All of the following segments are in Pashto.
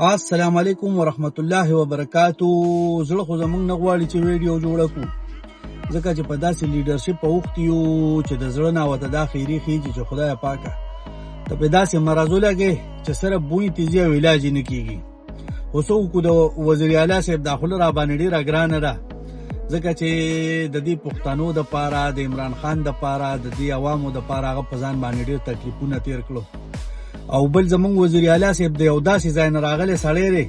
السلام علیکم ورحمت الله وبرکاتو. زړه خو زمونږ نه غواړي چې ویډیو جوړه کړو، ځکه چې په داسې لیډرشپ په وخت یو چې د زړه نه ورته دا خیري خیږي چې خدای پاکه ته په داسې مرضو لګې چې سره بوی تیزي او علاج نه کیږي. خو څه وکړو، د وزیر اعلی صاحب دا خوله را باندې ډېره ګرانه ده، ځکه چې د دې پښتنو دپاره، د عمران خان دپاره، د دې عوامو دپاره هغه په ځان باندې ډېر تکلیفونه تېر کړو. او بل زمونږ وزیر اعلی صاحب د یو داسې ځای نه راغلی سړی دی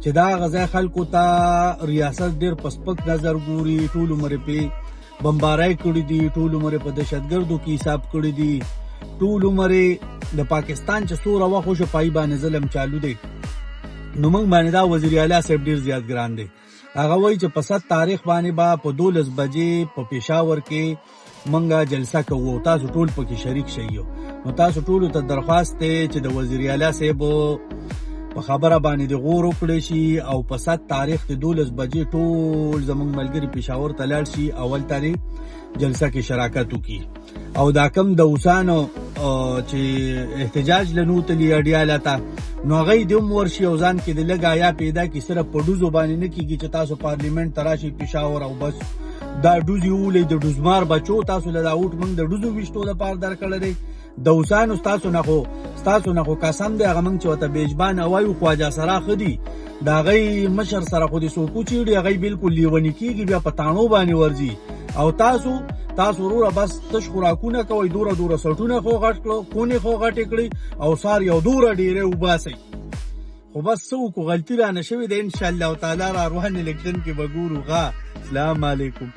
چې دا هغه ځای خلکو ته ریاست ډېر په سپک نظر ګوري، ټول عمر یې پرې بمبارۍ کړي دي، ټول عمر یې په دهشتګردو کې حساب کړي دي، ټول عمر یې د پاکستان چې څومره وخت وشو پای باندې ظلم چالو دی. نو موږ باندې دا وزیر اعلی صاحب ډېر زیات ګران دی. هغه وایي چې په 7 تاریخ باندې به په 12 بجې په پېښور کې منګه جلسه کوو، تاسو ټول پکې شریک شئ. نو تاسو ټولو ته درخواست دی چې د وزیر اعلی صاحب په خبره باندې د غور وکړی شي او په 7 تاریخ د 12 بجې ټول زمونږ ملګري پېښور ته لاړ شي، اول تاریخ جلسه کې شراکت وکړي. او دا کم د اوسانو چې احتجاج لنوتلي اډیاله ته، نو هغوی دې هم ورشي او ځان کې د لږ حیا پیدا کړي. صرف په ډوزو باندې نه کېږي چې تاسو پارلیمنټ ته راشئ پېښور او بس دا ډوزې وولئ. د ډوزمار بچو تاسو له دا اوټ موږ د ډوزو ویشتو دپاره درکړی دی. د اوسانو ستاسو نه خو قسم دی، هغه موږ چې ورته بیجبان وایو خواجه سرا ښه دي، د هغوی مشر سره خو د څوک وچېړي، هغوی بلکل لیوني کېږي، بیا په تاڼو باندې ورځي. او تاسو وروره بس تش خوراکونه کوئ، دوره سټونه خو غټ کړو، کونې خو غټې کړئ او سار یو دوره ډېرې وباسئ. خو بس څه وکړو، غلطي رانه شوې ده. انشاءالله تعالی را روان الیکشن کې به ګورو. السلام علیکم.